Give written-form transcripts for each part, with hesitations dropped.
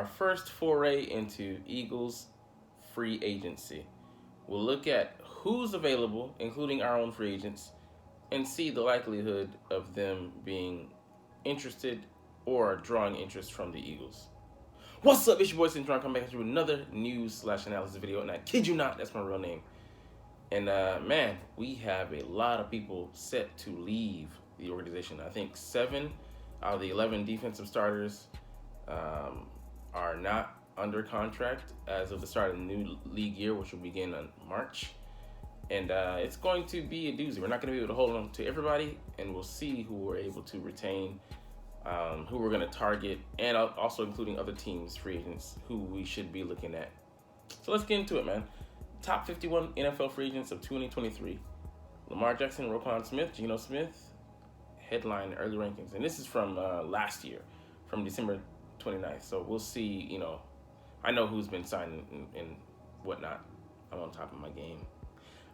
our first foray into Eagles free agency. We'll look at who's available, including our own free agents, and see the likelihood of them being interested or drawing interest from the Eagles. What's up, it's your boy Cintron, coming back to another news/analysis video, and I kid you not, that's my real name. And man, we have a lot of people set to leave the organization. I think 7 out of the 11 defensive starters are not under contract as of the start of the new league year, which will begin in March. And it's going to be a doozy. We're not going to be able to hold on to everybody, and we'll see who we're able to retain, who we're going to target, and also including other teams, free agents, who we should be looking at. So let's get into it, man. Top 51 NFL free agents of 2023. Lamar Jackson, Roquan Smith, Geno Smith, headline early rankings. And this is from last year, from December 29th. So we'll see, I know who's been signed and whatnot. I'm on top of my game.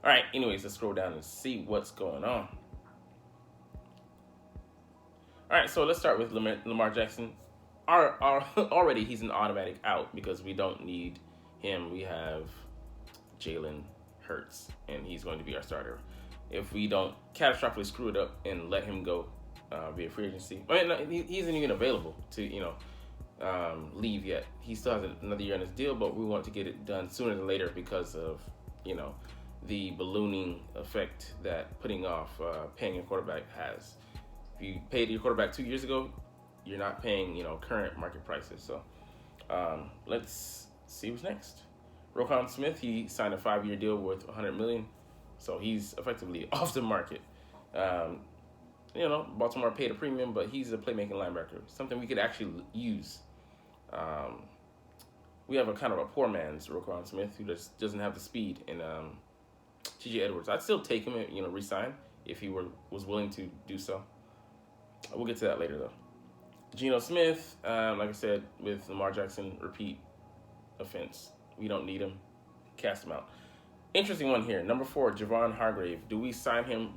All right, anyways, let's scroll down and see what's going on. All right, so let's start with Lamar Jackson. Already, he's an automatic out because we don't need him. We have Jalen Hurts, and he's going to be our starter. If we don't catastrophically screw it up and let him go via free agency, he isn't even available to, leave yet. He still has another year on his deal, but we want to get it done sooner than later because of, the ballooning effect that putting off paying a quarterback has. If you paid your quarterback 2 years ago, you're not paying, current market prices. So let's see what's next. Roquan Smith, he signed a 5-year deal worth $100 million, so he's effectively off the market. Baltimore paid a premium, but he's a playmaking linebacker, something we could actually use. We have a kind of a poor man's Roquan Smith who just doesn't have the speed. And T.J. Edwards, I'd still take him, resign if he was willing to do so. We'll get to that later, though. Geno Smith, like I said, with Lamar Jackson, repeat offense. We don't need him. Cast him out. Interesting one here. Number 4, Javon Hargrave. Do we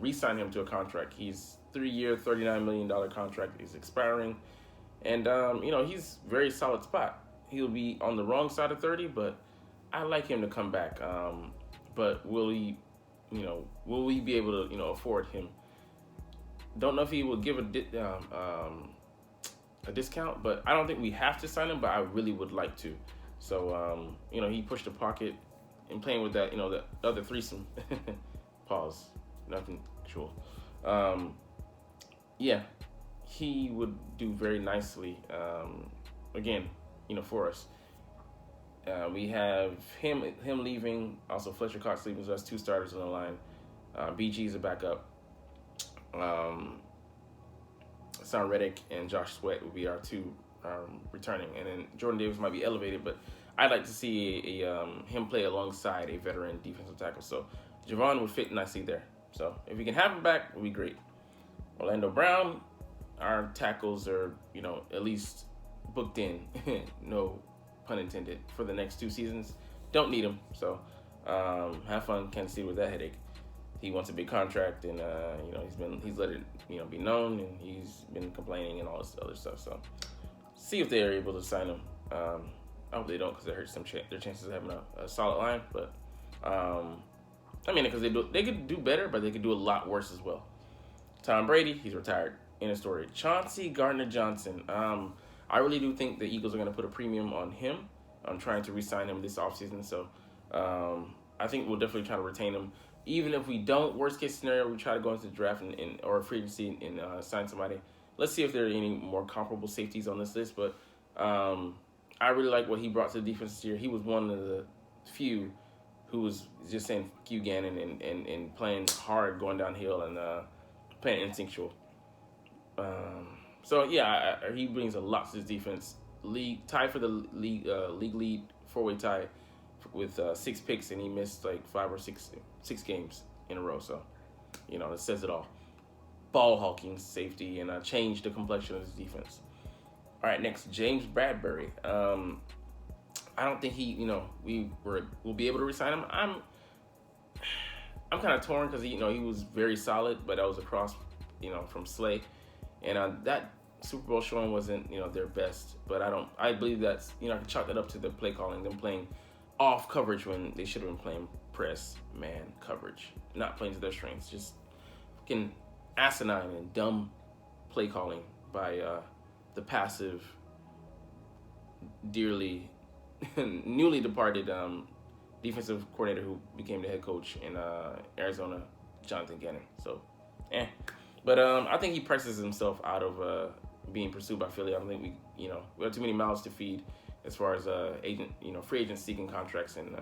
re-sign him to a contract? He's 3-year, $39 million contract is expiring. And, he's very solid spot. He'll be on the wrong side of 30, but I like him to come back. But will we be able to, afford him? Don't know if he will give a discount, but I don't think we have to sign him, but I really would like to. So, he pushed the pocket and playing with that, the other threesome. Pause. Nothing actual. Yeah, he would do very nicely, again, for us. We have him leaving, also Fletcher Cox leaving, so that's 2 starters on the line. BG is a backup. Sam Reddick and Josh Sweat will be our 2 returning, and then Jordan Davis might be elevated, but I'd like to see him play alongside a veteran defensive tackle. So Javon would fit nicely there. So if we can have him back, it would be great. Orlando Brown, our tackles are, at least booked in, no pun intended, for the next 2 seasons. Don't need him. So have fun, Kansas City, with that headache. He wants a big contract, and he's let it be known, and he's been complaining and all this other stuff. So see if they're able to sign him. I hope they don't, because it hurts their chances of having a solid line. But because they could do better, but they could do a lot worse as well. Tom Brady, he's retired. End of story. Chauncey Gardner-Johnson. I really do think the Eagles are going to put a premium on him. I'm trying to re-sign him this offseason, so I think we'll definitely try to retain him. Even if we don't, worst case scenario, we try to go into the draft or free agency and sign somebody. Let's see if there are any more comparable safeties on this list. But I really like what he brought to the defense this year. He was one of the few who was just saying "fuck you, Gannon" and playing hard, going downhill, and playing instinctual. So yeah, he brings a lot to his defense. Tie for the league lead 4-way tie with 6 picks, and he missed like 5 or 6 games in a row. So it says it all. Ball hawking safety, and changed the complexion of his defense. All right, next, James Bradbury. I don't think we'll be able to re-sign him. I'm kind of torn because he was very solid, but that was across, from Slay, and that Super Bowl showing wasn't their best, but I believe that's I can chalk that up to the play calling, them playing off coverage when they should have been playing press man coverage, not playing to their strengths. Just fucking asinine and dumb play calling by the passive, dearly newly departed defensive coordinator who became the head coach in Arizona, Jonathan Gannon. So, but I think he prices himself out of being pursued by Philly. I don't think we have too many mouths to feed as far as free agents seeking contracts, and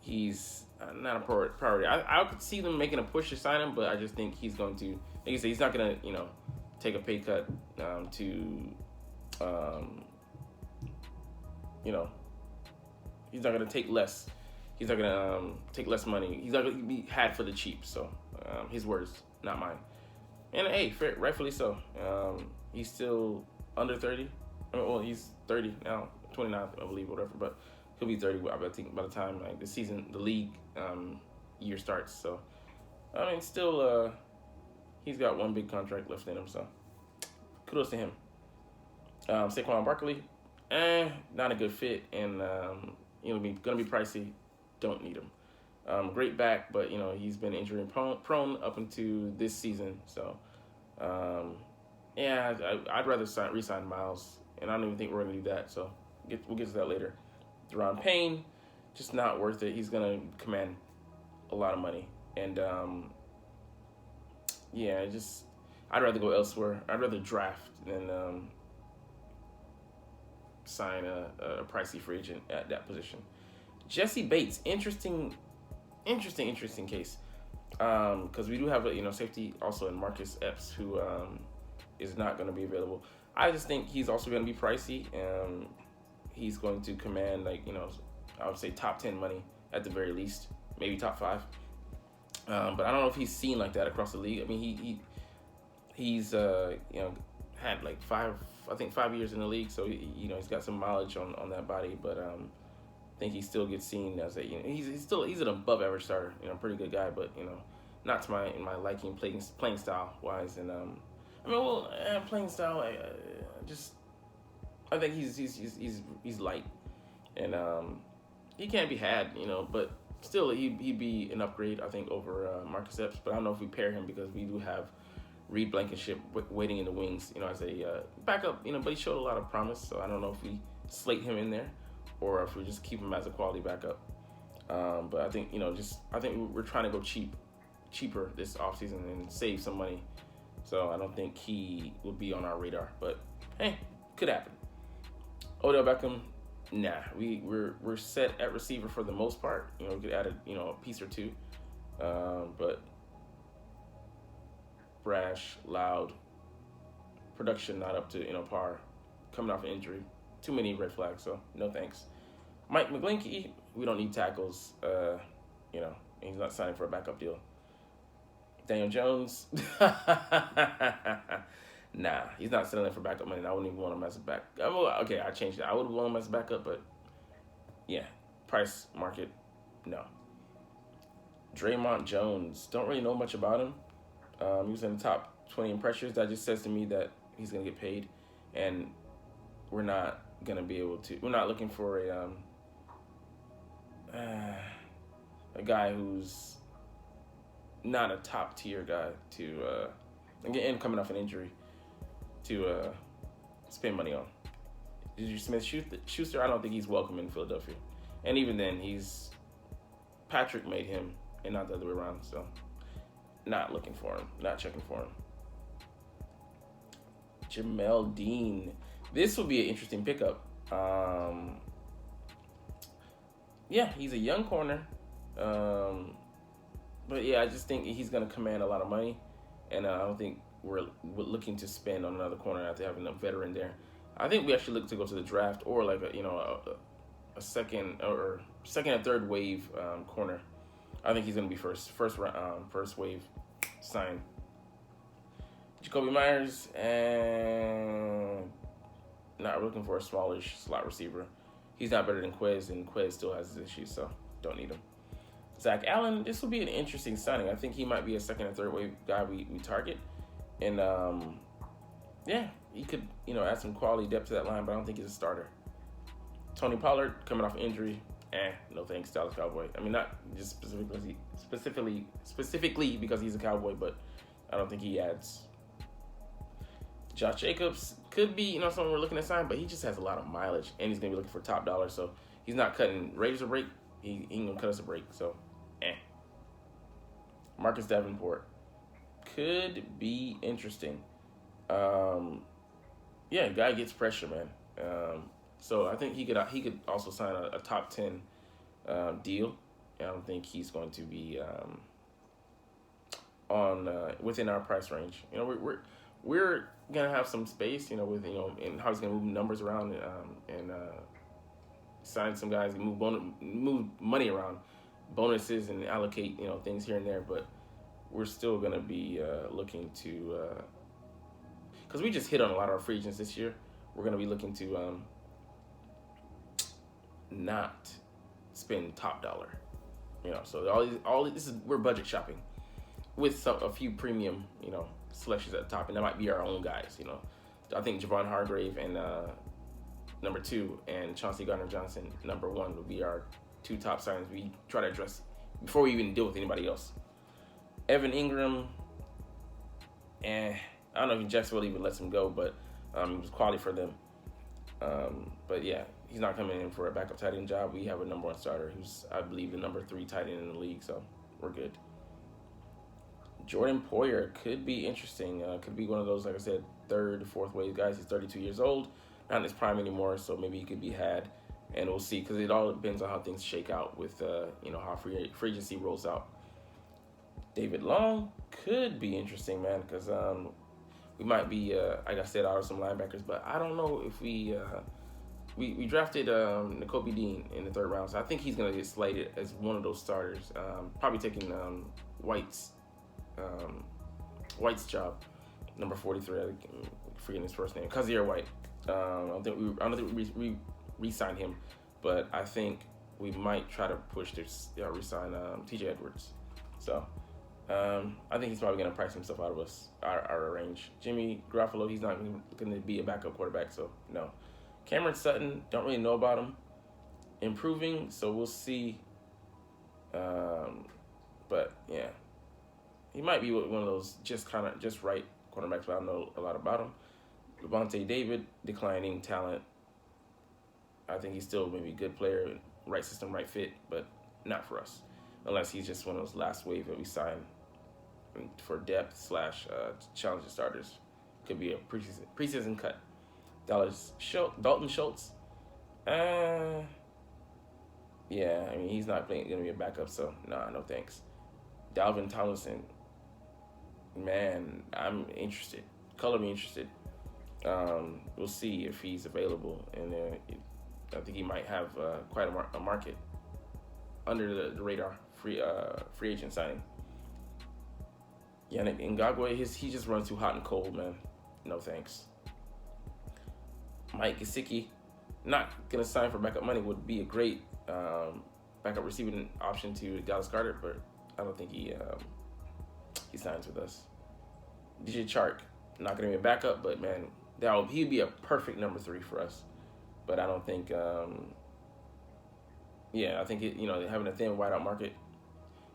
he's not a priority. I could see them making a push to sign him, but I just think he's going to, like you said, he's not going to take a pay cut to he's not going to take less. He's not going to take less money. He's not going to be had for the cheap. So his words, not mine. And hey, fair, rightfully so. He's still under 30. Well, he's 30 now, 29, I believe, whatever. But he'll be 30, I think, by the time the season, the league year starts. So I mean, still, he's got one big contract left in him. So kudos to him. Saquon Barkley, not a good fit, and gonna be pricey. Don't need him. Great back, but he's been injury prone up into this season. So I'd rather re-sign Miles, and I don't even think we're gonna do that. So we'll get to that later. Deron Payne, just not worth it. He's gonna command a lot of money, and I'd rather go elsewhere. I'd rather draft than sign a pricey free agent at that position. Jesse Bates, interesting case, because we do have a safety also in Marcus Epps, who is not going to be available. I just think he's also going to be pricey. He's going to command I would say top 10 money at the very least, maybe top 5. But I don't know if he's seen like that across the league. I mean, he's had like 5 years in the league, so he's got some mileage on that body. But I think he still gets seen as he's an above average starter, pretty good guy, but not to my liking playing style wise. And playing style, I think he's light, and he can't be had, but still he'd be an upgrade, I think, over Marcus Epps. But I don't know if we pair him, because we do have Reed Blankenship waiting in the wings, as a backup, but he showed a lot of promise. So I don't know if we slate him in there, or if we just keep him as a quality backup. But I think I think we're trying to go cheaper this offseason and save some money. So I don't think he will be on our radar. But hey, could happen. Odell Beckham, nah, we're set at receiver for the most part. We could add a piece or two, but brash, loud, production not up to par, coming off an injury, too many red flags. So no thanks. Mike McGlinchey, we don't need tackles. And he's not signing for a backup deal. Daniel Jones, nah, he's not settling for backup money. I wouldn't even want him as a back. Okay, I changed it. I would want him as a backup, but yeah, price market, no. Draymond Jones, don't really know much about him. He was in the top 20 in pressures. That just says to me that he's gonna get paid, and we're not gonna be able to. We're not looking for a guy who's not a top tier guy to again coming off an injury to spend money on. Juju Smith-Schuster, I don't think he's welcome in Philadelphia, and even then, Patrick made him, and not the other way around. So, not looking for him, not checking for him. Jamel Dean, this will be an interesting pickup. Yeah, he's a young corner. But yeah, I just think he's going to command a lot of money, and I don't think we're looking to spend on another corner after having a veteran there. I think we actually look to go to the draft, or like a second or third wave corner. I think he's going to be first wave sign. Jacoby Myers, and not looking for a smallish slot receiver. He's not better than Quez, and Quez still has his issues, so don't need him. Zach Allen, this will be an interesting signing. I think he might be a second and third wave guy we target. And Yeah, he could, add some quality depth to that line, but I don't think he's a starter. Tony Pollard coming off injury, no thanks, Dallas Cowboy. I mean, not just specifically because he's a Cowboy, but I don't think he adds. Josh Jacobs could be, someone we're looking to sign, but he just has a lot of mileage, and he's gonna be looking for top dollar, so he's not cutting Raiders a break. He ain't gonna cut us a break, so Marcus Davenport could be interesting. Yeah, guy gets pressure, man. So I think he could also sign a top 10 deal. I don't think he's going to be on within our price range. We're gonna have some space, with and how he's gonna move numbers around and sign some guys, move money around, bonuses, and allocate things here and there. But we're still gonna be looking to because we just hit on a lot of our free agents this year. We're gonna be looking to not spend top dollar. So all this is we're budget shopping with a few premium, selections at the top, and that might be our own guys. I think Javon Hargrave and number 2 and Chauncey Gardner-Johnson number 1 would be our 2 top signings we try to address before we even deal with anybody else. Evan Ingram, I don't know if Jacksonville even lets him go, but it was quality for them. But yeah, he's not coming in for a backup tight end job. We have a number 1 starter who's, I believe, the number 3 tight end in the league, so we're good. Jordan Poyer could be interesting. Could be one of those, like I said, 3rd, 4th wave guys. He's 32 years old, not in his prime anymore, so maybe he could be had. And we'll see, because it all depends on how things shake out with, how free agency rolls out. David Long could be interesting, man, because we might be, like I said, out of some linebackers, but I don't know if we drafted Nakobe Dean in the 3rd round, so I think he's going to get slated as one of those starters. Probably taking White's job, number 43. I'm forgetting his first name, Kazir White. I don't think we re-sign him, but I think we might try to push to re-sign T.J. Edwards. So I think he's probably going to price himself out of us, our range. Jimmy Garoppolo, he's not going to be a backup quarterback, so no. Cameron Sutton, don't really know about him. Improving, so we'll see. But yeah, he might be one of those just right cornerbacks, but I don't know a lot about him. Levante David, declining talent. I think he's still maybe a good player, right system, right fit, but not for us. Unless he's just one of those last wave that we sign for depth / challenger starters. Could be a preseason cut. Dalton Schultz. Yeah, I mean, he's not going to be a backup, so no thanks. Dalvin Tomlinson. Man, I'm interested. Color me interested. We'll see if he's available, and I think he might have quite a market under the radar free agent signing. Yannick Ngakoue, he just runs too hot and cold, man. No thanks. Mike Gesicki, not gonna sign for backup money, would be a great backup receiving option to Dallas Goedert, but I don't think he signs with us. DJ Chark, not gonna be a backup, but man, he'd be a perfect number 3 for us. But I don't think, I think having a thin wideout market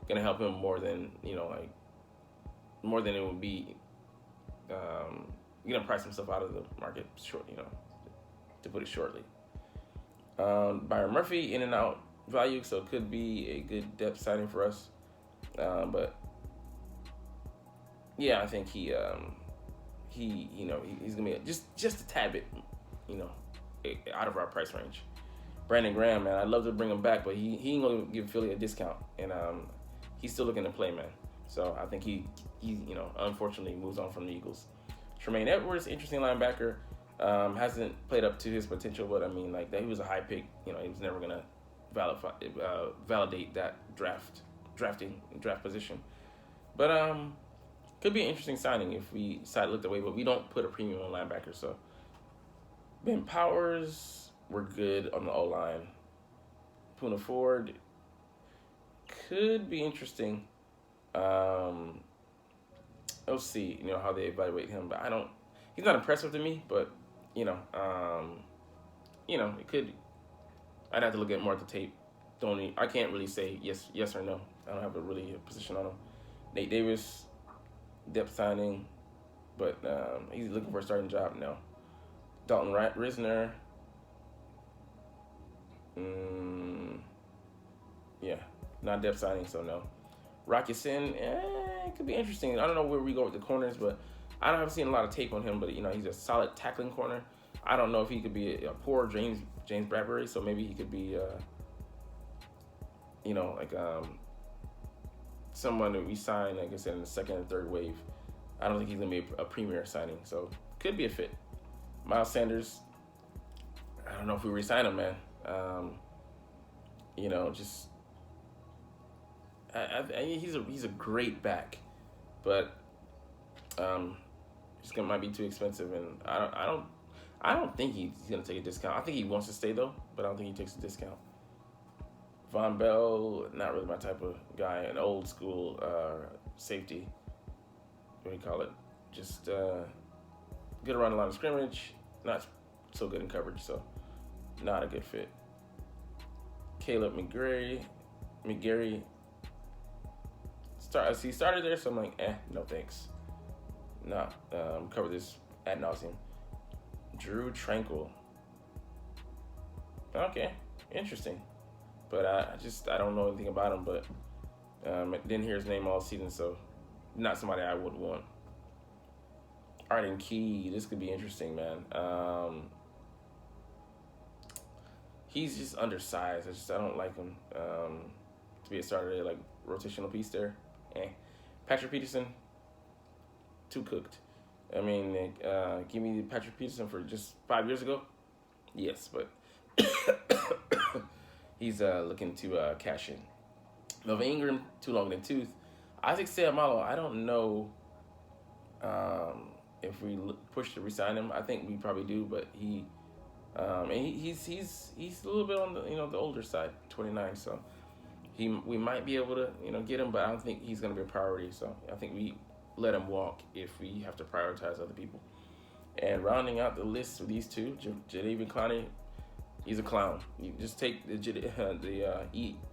gonna help him more than more than it would be. Gonna price himself out of the market short, to put it shortly. Byron Murphy, in and out value, so it could be a good depth signing for us. But yeah, I think he's gonna be just a tad bit, out of our price range. Brandon Graham, man, I'd love to bring him back, but he ain't gonna give Philly a discount, and he's still looking to play, man. So I think he unfortunately moves on from the Eagles. Tremaine Edwards, interesting linebacker, hasn't played up to his potential, but I mean, he was a high pick. He was never gonna validate that draft position, but could be an interesting signing if we decide to look that way. But we don't put a premium on linebackers, so Ben Powers, we're good on the O-line. Poona Ford could be interesting. We'll see, how they evaluate him, but I don't. he's not impressive to me, but you know, it could. I'd have to look at more at the tape. I can't really say yes or no. I don't have a position on him. Nate Davis, depth signing, but he's looking for a starting job now. Dalton Risner, yeah, not depth signing, so no. Rocky Sin, it could be interesting. I don't know where we go with the corners, but I haven't seen a lot of tape on him. But he's a solid tackling corner. I don't know if he could be a poor James Bradbury, so maybe he could be, someone that we sign, like I said, in the second and third wave. I don't think he's gonna be a premier signing, so could be a fit. Miles Sanders, I don't know if we re-sign him, man. He's a great back, but might be too expensive, and I don't think he's gonna take a discount. I think he wants to stay though, but I don't think he takes a discount. Von Bell, not really my type of guy. An old school safety. What do you call it? Just good around the line of scrimmage, not so good in coverage, so not a good fit. Caleb McGarry. He started there, so I'm like, no thanks. Not cover this ad nauseum. Drew Tranquil. Okay, interesting. But I don't know anything about him, but didn't hear his name all season, so not somebody I would want. Arden Key, this could be interesting, man. He's just undersized. I don't like him to be a starter, like rotational piece there. Patrick Peterson, too cooked. I mean, give me Patrick Peterson for just 5 years ago. Yes, but he's looking to cash in. Melvin Ingram, too long in the tooth. Isaac Seumalo, I don't know if we push to resign him. I think we probably do, but he's a little bit on the older side, 29. So we might be able to get him, but I don't think he's going to be a priority. So I think we let him walk if we have to prioritize other people. And rounding out the list with these two, Jadeveon Clowney, he's a clown. You just take the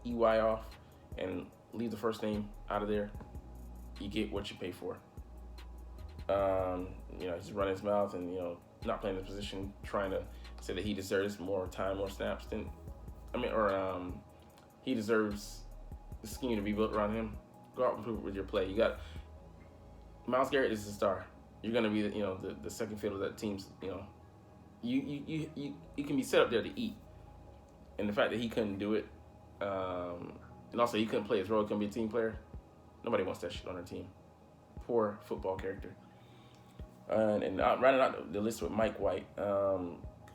EY off and leave the first name out of there. You get what you pay for. He's running his mouth and not playing his position, trying to say that he deserves more time, more snaps he deserves the scheme to be built around him. Go out and improve with your play. You got Myles Garrett is the star. You're gonna be the second fiddle that teams. You can be set up there to eat, and the fact that he couldn't do it, and also he couldn't play his role, couldn't be a team player. Nobody wants that shit on their team. Poor football character. And rounding out the list with Mike White,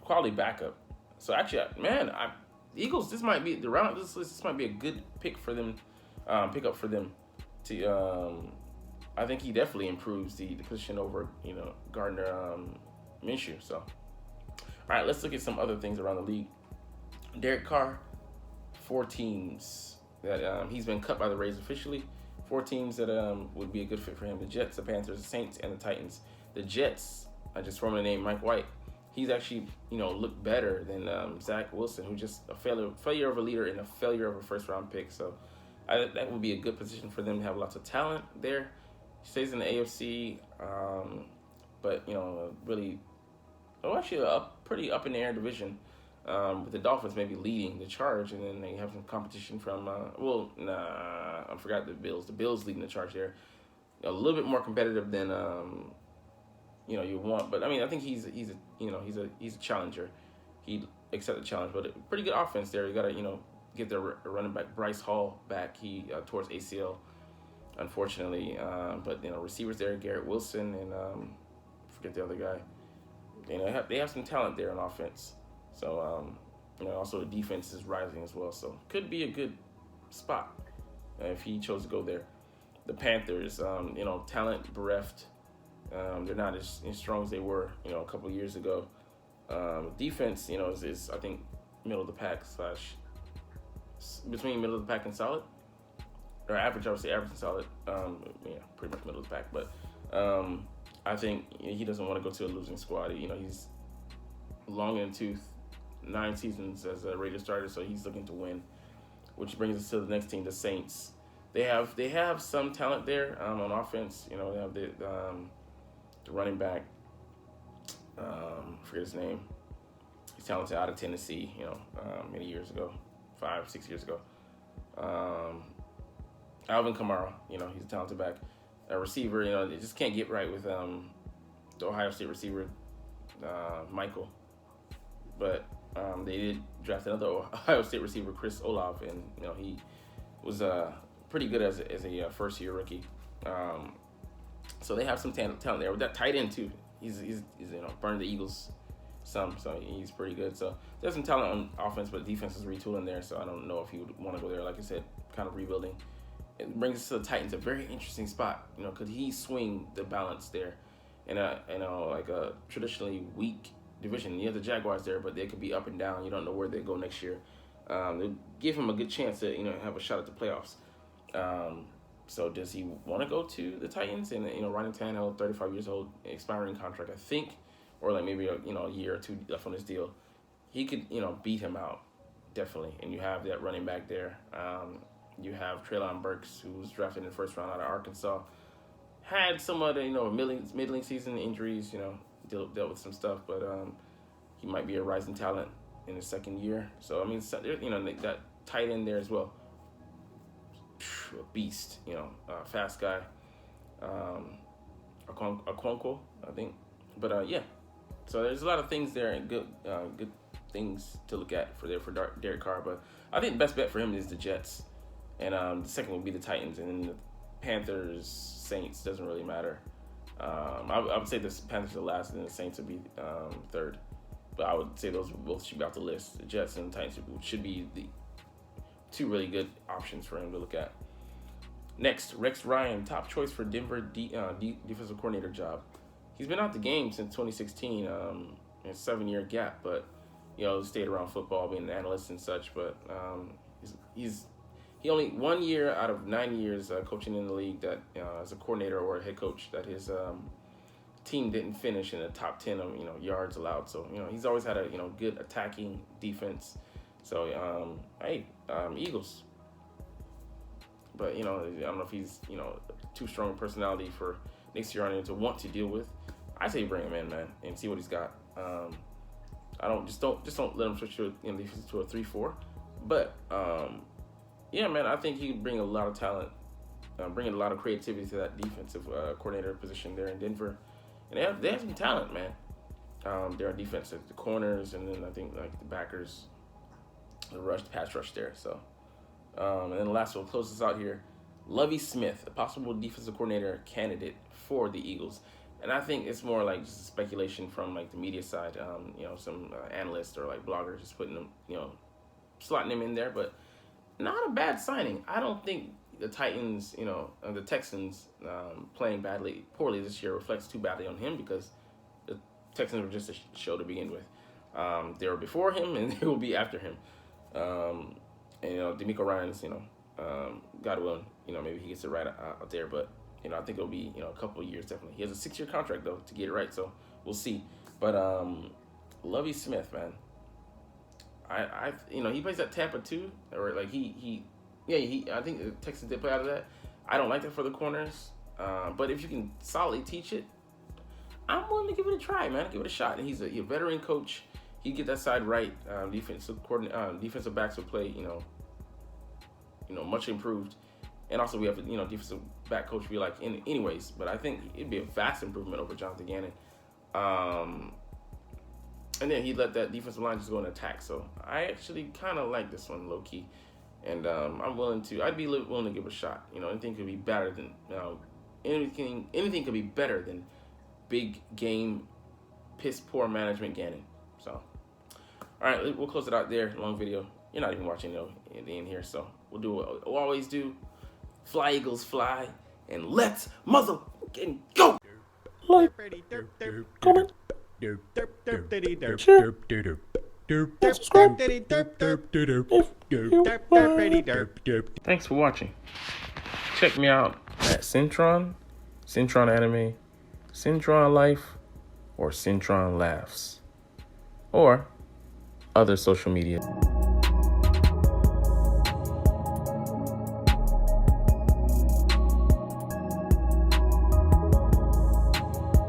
quality backup. So actually, man, the Eagles. This might be the round. This might be a good pick for them. Pickup for them. I think he definitely improves the position over Gardner Minshew. So, all right, let's look at some other things around the league. Derek Carr, 4 teams that he's been cut by the Rays officially. 4 teams that would be a good fit for him: the Jets, the Panthers, the Saints, and the Titans. The Jets, I just formed the name Mike White. He's actually looked better than Zach Wilson, who's just a failure of a leader and a failure of a first-round pick. So that would be a good position for them to have lots of talent there. He stays in the AFC, but really, actually a pretty up in the air division. With the Dolphins maybe leading the charge, and then they have some competition from I forgot the Bills. The Bills leading the charge there, a little bit more competitive than you want. But I mean, I think he's a challenger. He'd accept the challenge, but a pretty good offense there. You gotta get their running back Bryce Hall back. He tore his ACL, unfortunately. But receivers there, Garrett Wilson and forget the other guy. They have some talent there on offense. So also the defense is rising as well. So could be a good spot if he chose to go there. The Panthers, talent bereft. They're not as strong as they were, a couple of years ago. Defense, is I think middle of the pack / between middle of the pack and solid, or average. I would say average and solid. Pretty much middle of the pack. But I think he doesn't want to go to a losing squad. He's long in the tooth, 9 seasons as a Raiders starter, so he's looking to win. Which brings us to the next team, the Saints. They have some talent there on offense. They have the running back. Forget his name. He's talented out of Tennessee. Many years ago, 5-6 years ago. Alvin Kamara. He's a talented back. A receiver. They just can't get right with the Ohio State receiver, Michael. But they did draft another Ohio State receiver, Chris Olave, and he was pretty good as a first-year rookie. So they have some talent there. With that tight end too, he's burned the Eagles some, so he's pretty good. So there's some talent on offense, but defense is retooling there. So I don't know if he would want to go there. Like I said, kind of rebuilding. It brings us to the Titans, a very interesting spot. Could he swing the balance there in like a traditionally weak division? You have the Jaguars there, but they could be up and down. You don't know where they go next year. They give him a good chance to have a shot at the playoffs. So does he want to go to the Titans? And Ryan Tannehill, 35 years old, expiring contract, I think, or like maybe a year or two left on his deal. He could beat him out definitely. And you have that running back there. You have Treylon Burks, who was drafted in the first round out of Arkansas. Had some of the middling season injuries. Dealt with some stuff, but he might be a rising talent in his second year. So that tight end there as well. A beast, a fast guy. Okonkwo, I think. But yeah, so there's a lot of things there and good things to look at for Derek Carr. But I think the best bet for him is the Jets, and the second would be the Titans, and then the Panthers, Saints, doesn't really matter. I would say the Panthers are last, and the Saints would be third. But I would say those both should be off the list. The Jets and the Titans should be the two really good options for him to look at. Next, Rex Ryan, top choice for Denver defensive coordinator job. He's been out the game since 2016, in a 7-year gap, but stayed around football, being an analyst and such. But he only 1 year out of 9 years coaching in the league that as a coordinator or a head coach that his team didn't finish in the top 10 of yards allowed. So he's always had a good attacking defense. So Eagles. But I don't know if he's too strong a personality for Nick Sirianni to want to deal with. I say bring him in, man, and see what he's got. I don't let him switch to a 3-4. But yeah, man, I think he can bring a lot of talent, bringing a lot of creativity to that defensive coordinator position there in Denver. And they have some talent, man. Their defense, the corners, and then I think like the backers, the pass rush there. So, and then the last one, close this out here. Lovie Smith, a possible defensive coordinator candidate for the Eagles. And I think it's more like just speculation from like the media side. Some analysts or like bloggers just putting them, slotting him in there, but not a bad signing. I don't think the Titans, the Texans playing poorly this year reflects too badly on him, because the Texans were just a show to begin with. They were before him and they will be after him. And DeMeco Ryans, God willing, maybe he gets it right out there, but I think it'll be a couple of years definitely. He has a 6-year contract though to get it right, so we'll see. But Lovie Smith, man, I he plays at Tampa too, or like I think the Texans did play out of that. I don't like that for the corners, but if you can solidly teach it, I'm willing to give it a try, man. Give it a shot. And he's a veteran coach. He get that side right. Defensive backs will play, much improved. And also we have a defensive back coach we like anyways. But I think it'd be a vast improvement over Jonathan Gannon. And then he let that defensive line just go and attack. So I actually kind of like this one low key, and I'd be willing to give it a shot. Anything could be better than anything could be better than big game, piss poor management Gannon. So all right, we'll close it out there. Long video. You're not even watching in the end here, so we'll do what we'll always do. Fly Eagles fly, and let's motherfucking go! Like, comment, share, and subscribe Thanks for watching. Check me out at Cintron Anime, Cintron Life or Cintron Laughs, or other social media.